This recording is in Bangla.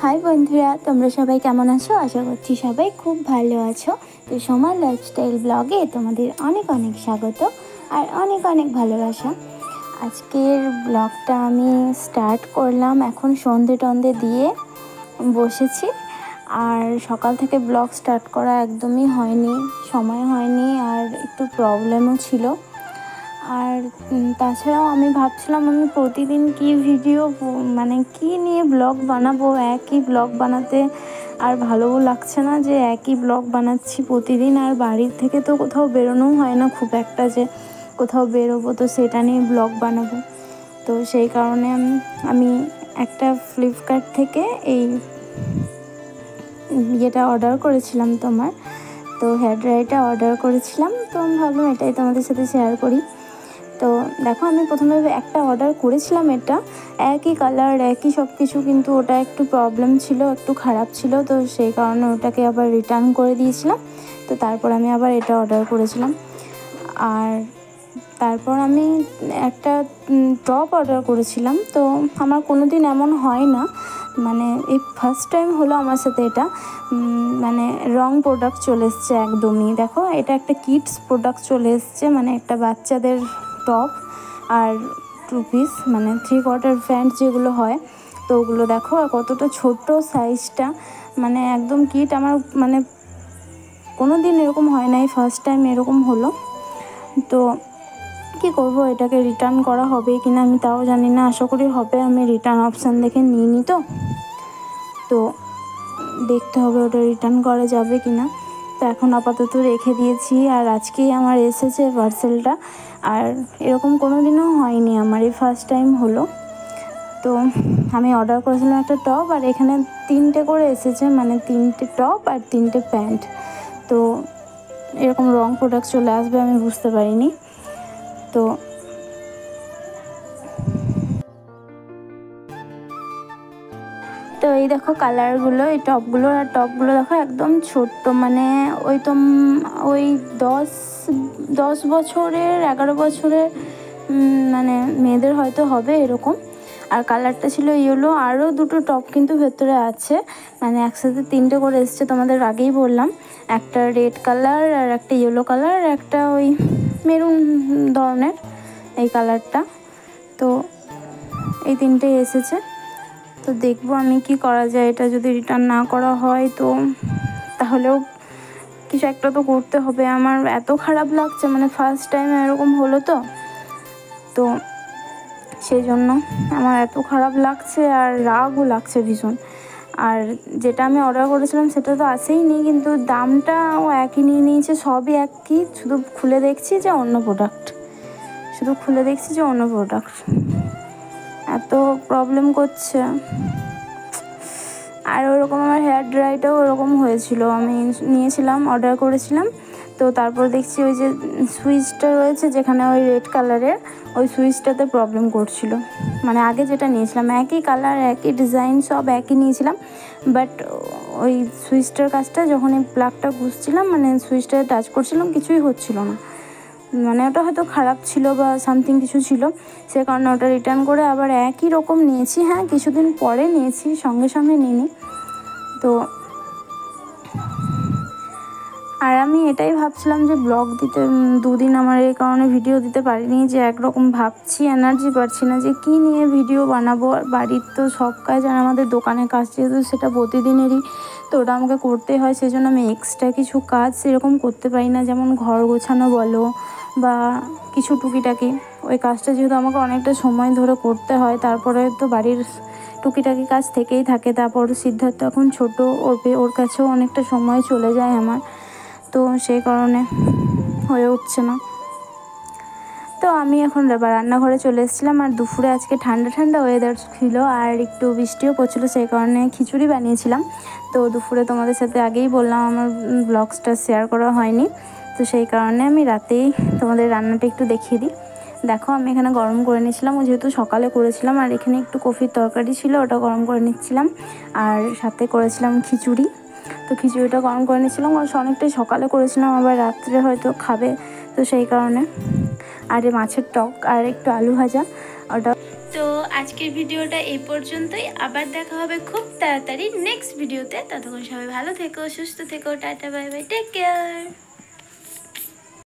হাই বন্ধুরা, তোমরা সবাই কেমন আছো? আশা করছি সবাই খুব ভালো আছো। তো সোমার লাইফস্টাইল ব্লগে তোমাদের অনেক অনেক স্বাগত আর অনেক অনেক ভালোবাসা। আজকের ব্লগটা আমি স্টার্ট করলাম, এখন সন্ধে টন্ধে দিয়ে বসেছি। আর সকাল থেকে ব্লগ স্টার্ট করা একদমই হয়নি, সময় হয়নি, আর একটু প্রবলেমও ছিল। আর তাছাড়াও আমি ভাবছিলাম আমি প্রতিদিন কি ভিডিও মানে কি নিয়ে ব্লগ বানাবো। একই ব্লগ বানাতে আর ভালোও লাগছে না যে একই ব্লগ বানাচ্ছি প্রতিদিন। আর বাড়ির থেকে তো কোথাও বেরোনোও হয় না খুব একটা, যে কোথাও বেরোবো তো সেটা নিয়ে ব্লগ বানাবো। তো সেই কারণে আমি একটা ফ্লিপকার্ট থেকে এই ইয়েটা অর্ডার করেছিলাম, তো হেয়ার ড্রায়ারটা অর্ডার করেছিলাম। তো আমি ভাবলাম এটাই তোমাদের সাথে শেয়ার করি। তো দেখো, আমি প্রথমে একটা অর্ডার করেছিলাম, এটা একই কালার একই সব কিছু, কিন্তু ওটা একটু প্রবলেম ছিল, একটু খারাপ ছিল। তো সেই কারণে ওটাকে আবার রিটার্ন করে দিয়েছিলাম। তো তারপর আমি আবার এটা অর্ডার করেছিলাম। আর তারপর আমি একটা টপ অর্ডার করেছিলাম। তো আমার কোনো দিন এমন হয় না, মানে এই ফার্স্ট টাইম হলো আমার সাথে এটা। মানে রং প্রোডাক্ট চলে এসছে একদমই। দেখো, এটা একটা কিডস প্রোডাক্ট চলে এসছে, মানে একটা বাচ্চাদের টপ আর 2 পিস, মানে 3/4 প্যান্ট যেগুলো হয়। তো ওগুলো দেখো আর কতটা ছোট সাইজটা, মানে একদম কিট। আমার মানে কোনো দিন এরকম হয় নাই, ফার্স্ট টাইম এরকম হলো। তো কী করবো, এটাকে রিটার্ন করা হবে কি না আমি তাও জানি না, আশা করি হবে। আমি রিটার্ন অপশান দেখে নিইনি, তো দেখতে হবে ওটা রিটার্ন করা যাবে কি না। তো এখন আপাতত রেখে দিয়েছি। আর আজকেই আমার এসেছে পার্সেলটা, আর এরকম কোনো দিনও হয়নি, আমার এই ফার্স্ট টাইম হলো। তো আমি অর্ডার করেছিলাম একটা টপ, আর এখানে 3টে করে এসেছে, মানে 3টে টপ আর 3টে প্যান্ট। তো এরকম রং প্রোডাক্ট চলে আসবে আমি বুঝতে পারিনি। তো এই দেখো কালারগুলো, এই টপগুলো, আর টপগুলো দেখো একদম ছোট্ট, মানে ওই 10 বছরের 11 বছরের মানে মেয়েদের হয়তো হবে এরকম। আর কালারটা ছিল ইয়েলো। আরও 2টো টপ কিন্তু ভেতরে আছে, মানে একসাথে 3টে করে এসছে, তোমাদের আগেই বললাম। একটা রেড কালার, আর একটা ইয়েলো কালার, আর একটা ওই মেরুন ধরনের এই কালারটা। তো এই 3টেই এসেছে। তো দেখবো আমি কি করা যায়। এটা যদি রিটার্ন না করা হয় তো তাহলেও কিছু একটা তো করতে হবে। আমার এত খারাপ লাগছে, মানে ফার্স্ট টাইম এরকম হলো, তো সেই জন্য আমার এত খারাপ লাগছে আর রাগও লাগছে ভীষণ। আর যেটা আমি অর্ডার করেছিলাম সেটা তো আসেই নি, কিন্তু দামটাও একই নিয়ে নিয়েছে, সবই একই, শুধু খুলে দেখছি যে অন্য প্রোডাক্ট, এত প্রবলেম করছে। আর ওরকম আমার হেয়ার ড্রায়ারটাও ওরকম হয়েছিল, আমি নিয়েছিলাম, অর্ডার করেছিলাম। তো তারপর দেখছি ওই যে সুইচটা রয়েছে যেখানে ওই রেড কালারের, ওই সুইচটাতে প্রবলেম করছিল। মানে আগে যেটা নিয়েছিলাম একই কালার একই ডিজাইন সব একই নিয়েছিলাম, বাট ওই সুইচটার কাজটা যখন এই প্লাগটা ঘুষছিলাম, মানে সুইচটা টাচ করছিলাম, কিছুই হচ্ছিল না। মানে ওটা হয়তো খারাপ ছিল বা সামথিং কিছু ছিল, সে কারণে ওটা রিটার্ন করে আবার একই রকম নিয়েছি। হ্যাঁ, কিছুদিন পরে নিয়েছি, সঙ্গে সঙ্গে নিইনি। তো আর আমি এটাই ভাবছিলাম যে ব্লগ দিতে 2 দিন আমার এই কারণে ভিডিও দিতে পারিনি, যে একরকম ভাবছি, এনার্জি পাচ্ছি না যে কী নিয়ে ভিডিও বানাবো। আর বাড়ির তো সব কাজ, আর আমাদের দোকানের কাজ যেহেতু সেটা প্রতিদিনেরই, তো ওটা আমাকে করতেই হয়। সেই জন্য আমি এক্সট্রা কিছু কাজ সেরকম করতে পারি না, যেমন ঘর গোছানো বলো বা কিছু টুকিটাকি। ওই কাজটা যেহেতু আমাকে অনেকটা সময় ধরে করতে হয়, তারপরে তো বাড়ির টুকিটাকি কাজ থেকেই থাকে। তারপর সিদ্ধার্থ এখন ছোটো, ওর কাছেও অনেকটা সময় চলে যায় আমার, তো সেই কারণে হয়ে উঠছে না। তো আমি এখন রান্নাঘরে চলে এসেছিলাম। আর দুপুরে আজকে ঠান্ডা ঠান্ডা ওয়েদার ছিল, আর একটু বৃষ্টিও পড়ছিলো, সেই কারণে খিচুড়ি বানিয়েছিলাম। তো দুপুরে তোমাদের সাথে আগেই বললাম আমার ব্লগসটা শেয়ার করা হয়নি, তো সেই কারণে আমি রাতেই তোমাদের রান্নাটা একটু দেখিয়ে দিই। দেখো, আমি এখানে গরম করে নিয়েছিলাম, যেহেতু সকালে করেছিলাম। আর এখানে একটু কফির তরকারি ছিল, ওটা গরম করে নিচ্ছিলাম। আর সাথে করেছিলাম খিচুড়ি। তো খিচুড়িটা গরম করে নিয়েছিলাম, অনেকটাই সকালে করেছিলাম, আবার রাত্রে হয়তো খাবে, তো সেই কারণে। আর মাছের টক আর একটু আলু ভাজা, ওটা তো আজকের ভিডিওটা এই পর্যন্তই, আবার দেখা হবে খুব তাড়াতাড়ি নেক্সট ভিডিওতে। ততক্ষণ সবাই ভালো থেকো, সুস্থ থেকো, tata bye bye, take care.